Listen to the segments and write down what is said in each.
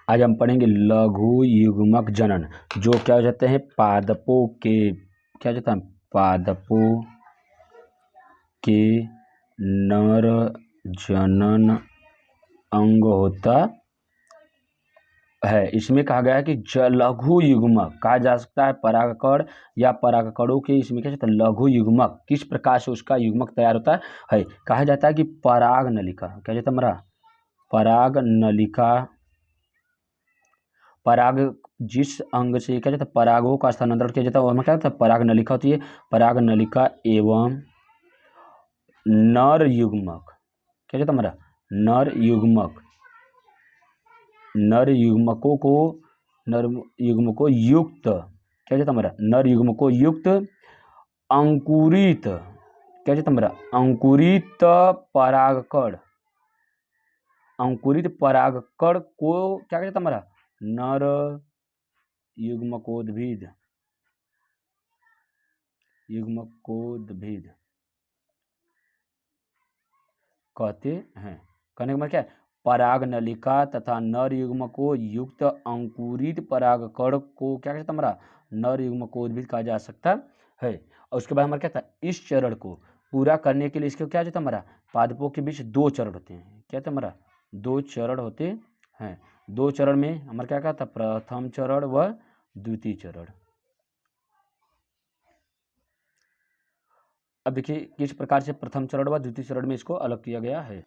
आज हम पढ़ेंगे लघु युग्मक जनन, जो क्या हो जाते हैं पादपों के, क्या हो जाता है पादपों के नर जनन अंग होता है। इसमें कहा गया है कि लघु युग्मक कहा जा सकता है परागकण या परागकणों के, इसमें क्या कहता है लघु युग्मक, किस प्रकार से उसका युग्मक तैयार होता है। कहा जाता है कि पराग नलिका, क्या कहता है हमारा पराग नलिका, पराग जिस अंग से क्या जाता है परागों का स्थानांतरण किया जाता है वह क्या होता है पराग नलिका होती है। पराग नलिका एवं नर युग्मक, क्या जाता है हमारा नर युग्मक, नर युग्मकों को, नर युग्मकों युक्त, क्या जाता है हमारा नर युग्मकों युक्त अंकुरित, क्या जाता है हमारा अंकुरित परागकण, अंकुरित परागकण को क्या कहता है हमारा नर युग्मकोद्भिद, युग्मकोद्भिद कहते हैं। कहने का मतलब क्या है पराग नलिका तथा नर युग्मकों युक्त अंकुरित परागकण को क्या कहता है हमारा नर युग्मकोद्भिद कहा जा सकता है। और उसके बाद हमारा क्या था इस चरण को पूरा करने के लिए इसके क्या जाता है हमारा पादपों के बीच दो चरण होते हैं। क्या था हमारा दो चरण होते हैं। दो चरण में हमारा क्या कहा था प्रथम चरण व द्वितीय चरण। अब देखिए किस प्रकार से प्रथम चरण व द्वितीय चरण में इसको अलग किया गया है।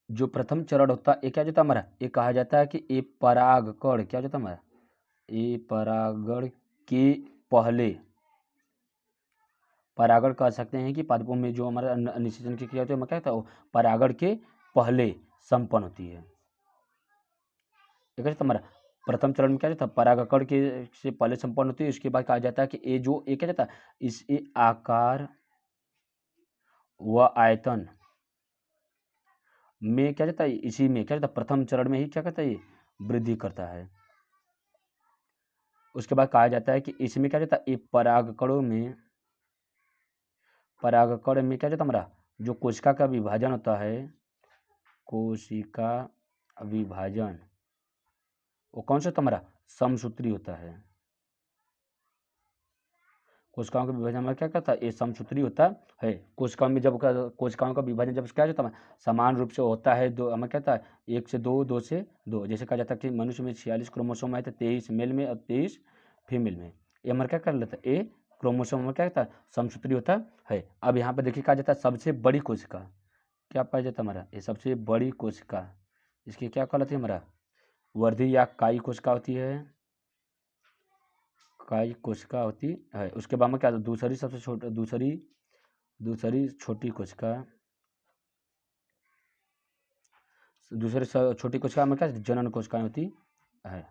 जो प्रथम चरण होता है ये क्या जाता है हमारा ये कहा जाता है कि ये परागकण, क्या जाता है हमारा ये परागण के पहले, परागण कह सकते हैं कि पादपों में जो हमारा निषेचन की क्रिया होती है क्या कहता है परागण के पहले संपन्न होती है। ये क्या हमारा प्रथम चरण में क्या जाता है परागकण के से पहले संपन्न होती है। इसके बाद कहा जाता है कि ये जो ये क्या जाता है इस आकार व आयतन में क्या जाता है इसी में क्या जाता है प्रथम चरण में ही क्या कहता है ये वृद्धि करता है। उसके बाद कहा जाता है कि इसमें क्या जाता है ये परागकणों में, परागकण में क्या जाता है हमारा जो कोशिका का विभाजन होता है, कोशिका विभाजन वो कौन सा होता है हमारा समसूत्री होता है। कोशिकाओं का विभाजन हमारा क्या कहता है ये समसूत्री होता है। कोशिकाओं में जब कोशिकाओं का विभाजन जब क्या जाता है समान रूप से होता है, दो हमें कहता है 1 से 2, 2 से 2, जैसे कहा जाता है कि मनुष्य में 46 क्रोमोसोम है तो 23 मेल में और 23 फीमेल में। ये हमारा क्या कर लेता है ये क्रोमोसोम में क्या कहता है समसूत्री होता है। अब यहाँ पर देखिए कहा जाता है सबसे बड़ी कोशिका क्या पाया जाता है हमारा ये सबसे बड़ी कोशिका, इसकी क्या कहलाती है हमारा वर्धी या काई कोशिका होती है, काई कोशिका होती है। उसके बाद में क्या दूसरी सबसे छोटी, दूसरी छोटी कोशिका, दूसरी छोटी कोशिका में क्या जनन कोशिकाएं होती है।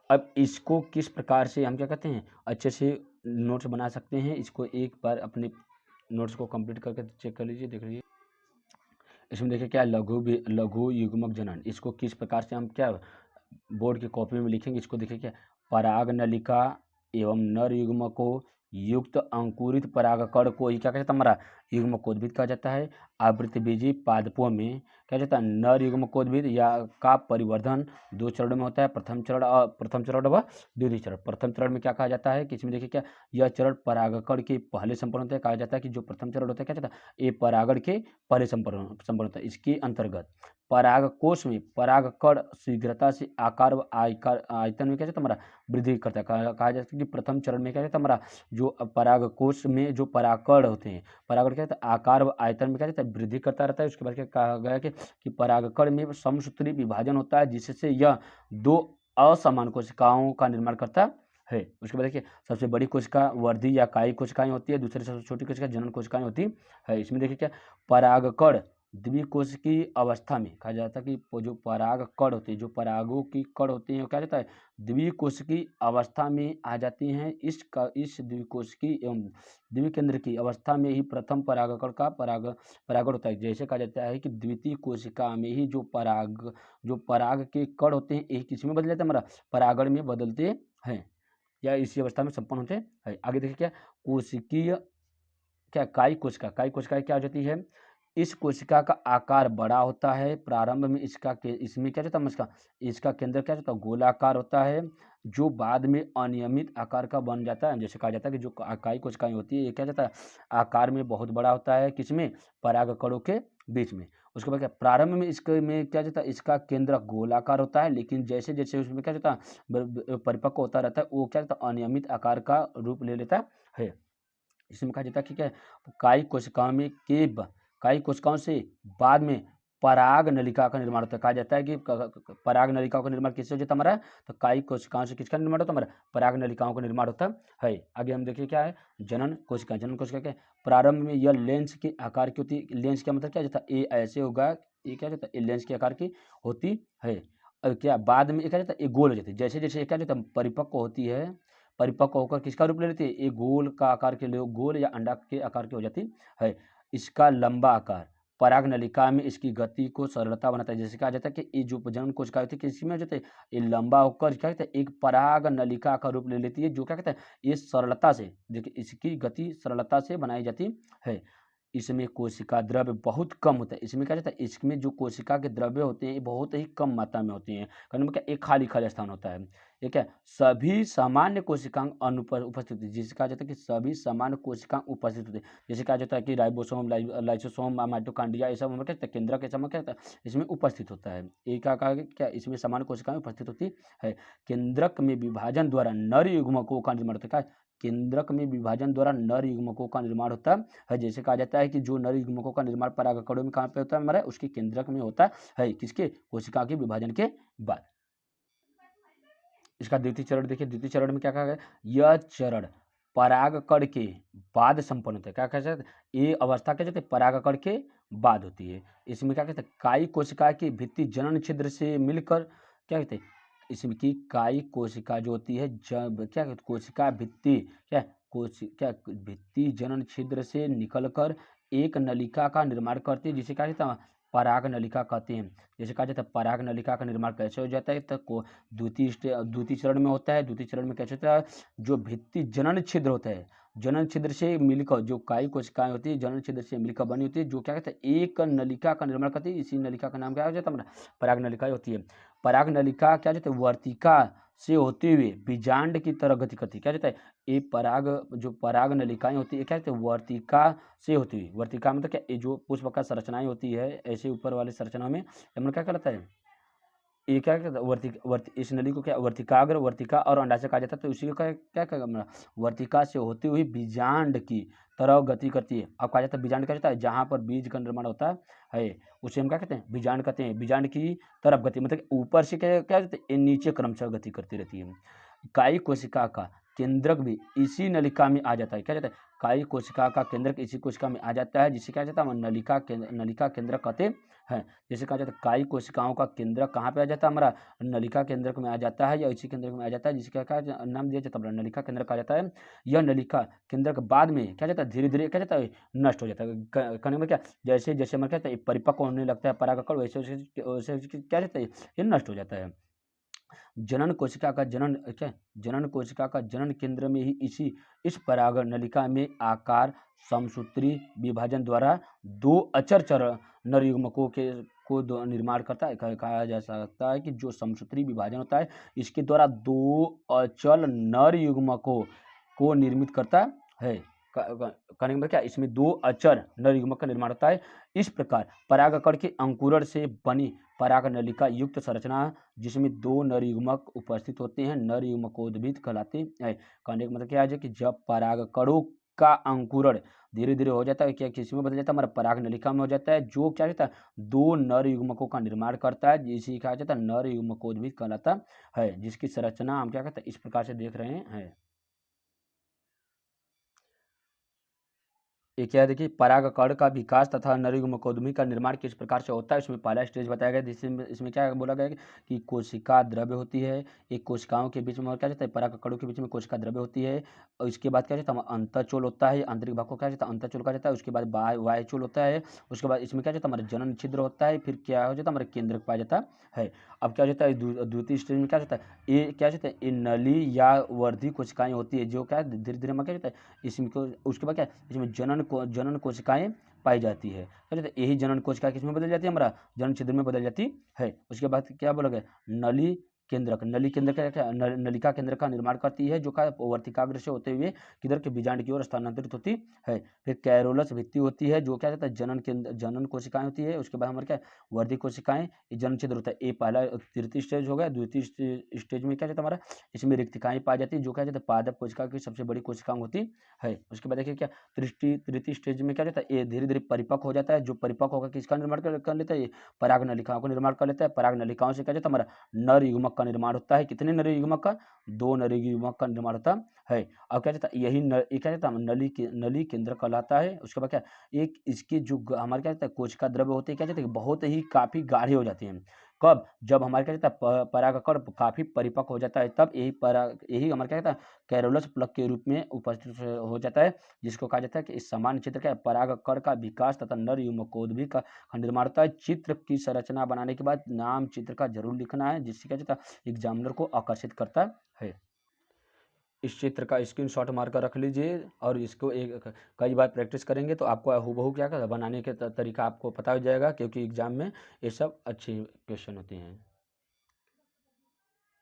अब इसको किस प्रकार से हम क्या कहते हैं अच्छे से नोट्स बना सकते हैं, इसको एक बार अपने नोट्स को कंप्लीट करके चेक कर लीजिए, देख लीजिए। इसमें देखिए क्या लघु युग्मक जनन, इसको किस प्रकार से हम क्या बोर्ड की कॉपी में लिखेंगे। इसको देखिए क्या पराग नलिका एवं नर युग्मकों युक्त अंकुरित परागकण को ही क्या कहता है हमारा युग्मकोद्भिद कहा जाता है। आवृतबीजी पादपों में क्या जाता है नर युग्मकोद्भिद या का परिवर्धन दो चरणों में होता है, प्रथम चरण व द्वितीय चरण। प्रथम चरण में क्या कहा जाता है कि इसमें देखिए क्या यह चरण परागकण के पहले संपन्न होता है। कहा जाता है कि जो प्रथम चरण होता है क्या जाता है ये परागण के पहले संपन्न होता है। इसके अंतर्गत परागकोश में परागकण शीघ्रता से आकार व आयतन में क्या जाता है हमारा वृद्धि करता है। कहा जाता है कि प्रथम चरण में क्या जाता है हमारा जो परागकोश में जो परागकण होते हैं, परागकण क्या जाता है आकार व आयतन में क्या जाता है वृद्धि करता रहता है। उसके बाद क्या कहा गया कि परागकण में समसूत्री विभाजन होता है जिससे यह दो असमान कोशिकाओं का निर्माण करता है। उसके बाद देखिए सबसे बड़ी कोशिका वर्धी या कायी कोशिकाएं होती है, दूसरी सबसे छोटी कोशिका जनन कोशिकाएं होती है। इसमें देखिए क्या परागकण द्विकोशिकी अवस्था में कहा जाता है कि जो परागकण होते हैं, जो परागों की कण होते हैं, क्या जाता है द्विकोशिकी अवस्था में आ जाती हैं। इस द्विकोशिकी एवं द्विकेंद्र की अवस्था में ही प्रथम परागकण का परागण होता है। जैसे कहा जाता है कि द्वितीय कोशिका में ही जो पराग के कण होते हैं एक किसी में बदल जाते हैं हमारा परागण में बदलते हैं या इसी अवस्था में संपन्न होते हैं। आगे देखिए क्या कोशिकीय क्या कायी कोशिका क्या हो जाती है इस कोशिका का आकार बड़ा होता है। प्रारंभ में इसमें क्या होता है, इसका केंद्र क्या होता है, गोलाकार होता है, जो बाद में अनियमित आकार का बन जाता है। जैसे कहा जाता है कि जो इकाई कोशिकाएं होती है ये क्या जाता है, आकार में बहुत बड़ा होता है, किसमें, परागकणों के बीच में। उसके बाद क्या, प्रारंभ में इसके में क्या जाता है, इसका केंद्र गोलाकार होता है, लेकिन जैसे जैसे उसमें क्या जाता है परिपक्व होता रहता है, वो क्या जाता है, अनियमित आकार का रूप ले लेता है। इसमें कहा जाता है कि क्या है, काई कोशिकाओं से बाद में पराग नलिका का निर्माण होता है। कहा जाता है कि पराग नलिकाओं का निर्माण किससे होता है हमारा, तो काई कोशिकाओं से किसका निर्माण होता है, हमारा पराग नलिकाओं का निर्माण होता है। आगे हम देखिए क्या है, जनन कोशिका क्या है, प्रारंभ में यह लेंस के आकार की होती है। लेंस का मतलब क्या जाता है, ये ऐसे होगा, ये क्या जाता है, लेंस के आकार की होती है। और क्या बाद में क्या जाता है, ये गोल हो जाती है। जैसे जैसे क्या जाता है परिपक्व होती है, परिपक्व होकर किसका रूप ले लेती है, एक गोल का आकार के लिए, गोल या अंडा के आकार की हो जाती है। इसका लंबा आकार पराग नलिका में इसकी गति को सरलता बनाता है। जैसे कहा जाता है कि ये जो जनन कोशिका होती है किसी में हो जाता है, ये लंबा होकर क्या कहते हैं, एक पराग नलिका का रूप ले लेती है, जो क्या कहते हैं, ये सरलता से, देखिए इसकी गति सरलता से बनाई जाती है। इसमें कोशिका द्रव्य बहुत कम होता है। इसमें क्या जाता है, इसमें जो कोशिका के द्रव्य होते हैं ये बहुत ही कम मात्रा में होती हैं। कहने में क्या, एक खाली खाली स्थान होता है। ये क्या, सभी सामान्य कोशिकांग उपस्थित होती है। जिसे कहा जाता है कि सभी सामान्य कोशिकांग उपस्थित होते हैं। जैसे कहा जाता है कि राइबोसोम, लाइसोसोम, माइटोकॉन्ड्रिया, ये सब क्या केंद्रक के समय क्या होता है, इसमें उपस्थित होता है। एक क्या कहा क्या, इसमें सामान्य कोशिकाएं उपस्थित होती है। केंद्रक में विभाजन द्वारा नर युग्मकों का निर्माण होता है। केंद्रक में विभाजन द्वारा नर युग्मकों का निर्माण होता है। जैसे कहा जाता है कि जो नर युग्मकों का निर्माण परागकणों में कहाँ पे होता है हमारा, उसके केंद्रक में होता है। किसके, कोशिका के विभाजन के बाद। इसका द्वितीय चरण देखिए, द्वितीय चरण में क्या कहा गया, यह चरण परागकण के बाद संपन्न होता है। क्या कहते हैं, ये अवस्था क्या कहते हैं, परागकण के बाद होती है। इसमें क्या कहते हैं, काई कोशिका की भित्ति जनन छिद्र से मिलकर क्या कहते हैं, इसमें की काई कोशिका जो होती है, जब क्या कहते, कोशिका भित्ति क्या भित्ति जनन छिद्र से निकलकर एक नलिका का निर्माण करती है, जिसे क्या कहते हैं, पराग नलिका कहते हैं। जैसे कहा जाता है पराग नलिका का निर्माण कैसे हो जाता है, तो द्वितीय चरण में होता है। द्वितीय चरण में कैसे होता है, जो भित्ति जनन छिद्र होता है, जनन छिद्र से मिलकर जो काई कोशिकाएं होती है, जनन छिद्र से मिलकर बनी होती है, जो क्या कहते हैं, एक नलिका का निर्माण करती है। इसी नलिका का नाम क्या हो जाता है, पराग नलिका होती है। पराग नलिका क्या कहते हैं, वर्तिका से होते हुए बीजांड की तरह गति करती है। क्या कहता है, ये पराग नलिकाएं होती है, क्या कहते हैं, वर्तिका से होती हुई। वर्तिका मतलब क्या, ये जो पुष्प का संरचनाएं होती है, ऐसे ऊपर वाली संरचना में क्या कहलाता है, ये क्या कहता है, इस नली को क्या, वर्तिकाग्र, वर्तिका और अंडाशय कहा जाता है। तो इसी को क्या कहेगा, वर्तिका से होती हुई बीजांड की तरह गति करती है। अब कहा जाता है बीजांड क्या होता है, जहाँ पर बीज का निर्माण होता है उसे हम क्या कहते हैं, बीजांड कहते हैं। बीजांड की तरफ गति मतलब ऊपर से क्या क्या कहते हैं, नीचे क्रमशः गति करती रहती है। काई कोशिका का केंद्रक भी इसी नलिका में आ जाता है। क्या जाता है, काई कोशिका का केंद्रक इसी कोशिका में आ जाता है, जिसे क्या जाता है, नलिका केंद्रक कहते हैं। जैसे कहा जाता है काई कोशिकाओं का केंद्रक कहाँ पे आ जाता है, हमारा नलिका केंद्रक में आ जाता है, या इसी केंद्रक में आ जाता है, जिसका क्या नाम दिया जाता है, नलिका केंद्रक कहा जाता है। यह नलिका केंद्रक बाद में क्या जाता है, धीरे धीरे क्या जाता है, नष्ट हो जाता है। कहने में क्या, जैसे जैसे हमारा क्या होता है, परिपक्व होने लगता है परागकण, वैसे वैसे क्या जाता है, ये नष्ट हो जाता है। जनन कोशिका का जनन केंद्र में ही इस पराग नलिका में आकार समसूत्री विभाजन द्वारा दो अचर चरण नर युग्मकों को निर्माण करता है। कहा जा सकता है कि जो समसूत्री विभाजन होता है, इसके द्वारा दो अचल नर युग्मकों को निर्मित करता है। कहने का मतलब क्या, इसमें दो अचर नर युग्मक का निर्माण होता है। इस प्रकार परागकण के अंकुरण से बनी पराग नलिका युक्त संरचना, जिसमें दो नर युग्मक उपस्थित होते हैं, नर युग्मकोद्भिद कहलाते हैं। कहने का मतलब क्या है कि जब परागकणों का अंकुरण धीरे धीरे हो जाता है, क्या किसी में बदल जाता है, हमारा पराग नलिका में हो जाता है, जो क्या रहता है, दो नर युग्मकों का निर्माण करता है, जिसे कहा जाता है नर युग्मकोद्भिद कहलाता है। जिसकी संरचना हम क्या कहते हैं, इस प्रकार से देख रहे हैं। ये क्या है, देखिए परागकण का विकास तथा नर युग्मकोद्मी का निर्माण किस प्रकार से होता है, इसमें पहला स्टेज बताया गया। इसमें क्या बोला गया कि कोशिका द्रव्य होती है, एक कोशिकाओं के बीच में, और क्या जाता है, परागकणों के बीच में कोशिका द्रव्य होती है। और इसके बाद क्या जाता है, अंतःचूल होता है, आंतरिक भाग को क्या जाता है, अंतःचूल कहा जाता है। उसके बाद वायुचूल होता है। उसके बाद इसमें क्या जाता है, हमारा जनन छिद्र होता है। फिर क्या हो जाता है, हमारा केंद्रक पाया जाता है। अब क्या जाता है, द्वितीय स्टेज में क्या जाता है, ये क्या जाता है, ये नली या वर्धी कोशिकाएं होती है, जो क्या धीरे धीरे में क्या जाता है, इसमें उसके बाद क्या, इसमें जनन जनन कोशिकाएं पाई जाती है। क्या कहते हैं, यही जनन कोशिका किस में बदल जाती है, हमारा जनन छिद्र में बदल जाती है। उसके बाद क्या बोला गया, नली केंद्रक। नली केंद्रक क्या, नलिका केंद्र का निर्माण करती है, जो का वर्तिकाग्र से होते हुए किधर के बीजांड की ओर स्थानांतरित होती है। फिर कैरोलस भित्ति होती है, जो क्या कहता है जनन केंद्र, जनन कोशिकाएं होती है। उसके बाद हमारे क्या वर्धी कोशिकाएं, जनन छिद्र होता है। ये पहला तृतीय स्टेज हो गया। द्वितीय स्टेज में क्या कहता है हमारा, इसमें रिक्तिकाएं पाई जाती है, जो क्या कहता है पादप कोशिका की सबसे बड़ी कोशिकाएं होती है। उसके बाद देखिए क्या तृतीय स्टेज में क्या कहता है, ये धीरे धीरे परिपक्व हो जाता है। जो परिपक्व होकर किसका निर्माण कर लेता है, ये पराग नलिकाओं का निर्माण कर लेता है। पराग नलिकाओं से क्या कहता है हमारा नर युग्मक का निर्माण होता है। कितने नर युग्मक का, 2 नर युग्मक का निर्माण होता है। अब क्या कहता है, यही ये क्या कहता है नली केंद्र कहलाता है। उसके बाद क्या, एक इसके जो हमारे क्या कहता है कोशिका द्रव्य होते हैं, क्या कहते हैं बहुत ही काफी गाढ़े हो जाते हैं। कब, जब हमारे क्या कहता है परागकण काफी परिपक्व हो जाता है, तब यही हमारे क्या कहता है कैरोलस प्लग के रूप में उपस्थित हो जाता है, जिसको कहा जाता है कि इस समान क्षेत्र का परागकण का विकास तथा नर युग्मकोद्भिद का निर्माण होता है। चित्र की संरचना बनाने के बाद नाम चित्र का जरूर लिखना है, जिससे क्या कहता है एग्जामिनर को आकर्षित करता है। इस चित्र का स्क्रीनशॉट मारकर रख लीजिए और इसको कई बार प्रैक्टिस करेंगे तो आपको हूबहू क्या कहता है बनाने के तरीका आपको पता हो जाएगा, क्योंकि एग्जाम में ये सब अच्छे क्वेश्चन होते हैं।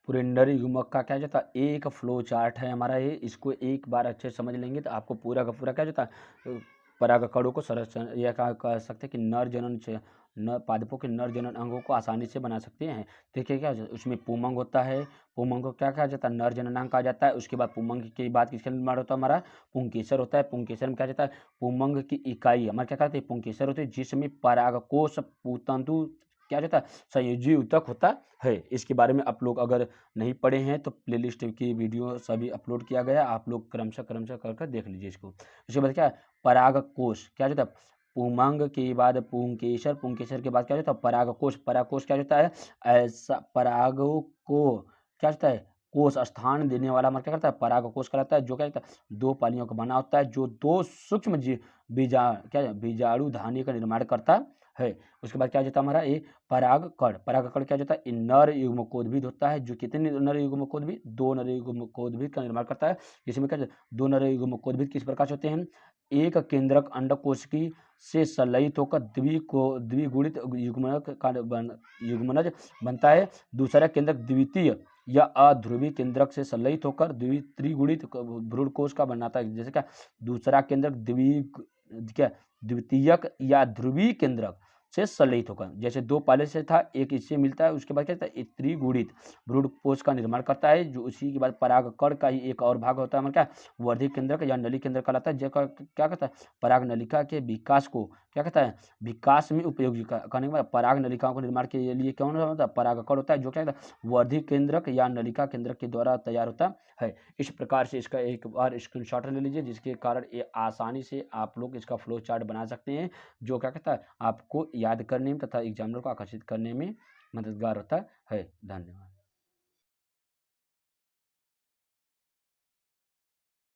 पुरेंडरी युग्मक का क्या जाता है एक फ्लो चार्ट है हमारा ये, इसको एक बार अच्छे समझ लेंगे तो आपको पूरा का पूरा क्या जाता है परागकणों को संरचना, यह कह सकते हैं कि नर जनन से पादपों के नर जनन अंगों को आसानी से बना सकते हैं। देखिए क्या उसमें पुमंग होता है, पुमंग को क्या कहा जाता है नर जननांग कहा जाता है। उसके बाद पुमंग के बाद किसका निर्माण होता है हमारा पुंकेसर होता है। पुंकेसर में क्या जाता है पुमंग की इकाई हमारे क्या कहते हैं पुंकेसर होते हैं, जिसमें परागकोश पूतंतु क्या जाता है संयोजी ऊतक होता है। इसके बारे में आप लोग अगर नहीं पढ़े हैं तो प्लेलिस्ट की वीडियो सभी अपलोड किया गया, आप लोग क्रमशः कर देख लीजिए इसको। उसके बाद क्या परागकोश क्या जाता है पुमंग के बाद पुंकेसर, पुंकेसर के बाद क्या होता है परागकोश। परागकोश क्या होता है ऐसा परागों को क्या होता है कोश स्थान देने वाला हमारा क्या करता है परागकोश कहलाता है, जो क्या होता है 2 पालियों का बना होता है, जो 2 सूक्ष्म बीजाणु धानी का निर्माण करता है। उसके बाद क्या होता है हमारा ये परागकण। परागकण क्या होता है नर युग्मकोद्भिद होता है, जो कितने नर युग्मकोद्भिद 2 नर युग्मकोद्भिद का निर्माण करता है। जिसमें क्या 2 नर युग्मकोद्भिद किस प्रकार से होते हैं, एक केंद्रक अंडकोश की से संलयित होकर द्विगुणित युग्मनज बनता है। दूसरा केंद्रक द्वितीय या अध्रुवी केंद्रक से संलयित होकर त्रिगुणित भ्रूणकोश का बनाता है। जैसे क्या दूसरा केंद्रक द्वितीयक या ध्रुवीय केंद्रक से संलयित होकर, जैसे 2 पहले से था एक इससे मिलता है, उसके बाद क्या होता है त्रिगुणित भ्रूणकोश का निर्माण करता है। जो उसी के बाद परागकण का ही एक और भाग होता है क्या वर्धी केंद्रक या नली केंद्रक कहलाता है, जो क्या कहता है पराग नलिका के विकास को क्या कहता है विकास में उपयोगी करने के बाद पराग नलिकाओं को निर्माण के लिए कौन होता है परागकण होता है, जो क्या कहता है वर्धी केंद्रक या नलिका केंद्रक के द्वारा तैयार होता है। इस प्रकार से इसका एक बार स्क्रीनशॉट ले लीजिए, जिसके कारण ये आसानी से आप लोग इसका फ्लो चार्ट बना सकते हैं, जो क्या कहता है आपको याद करने में तथा एग्जामिनर को आकर्षित करने में मददगार होता है। धन्यवाद।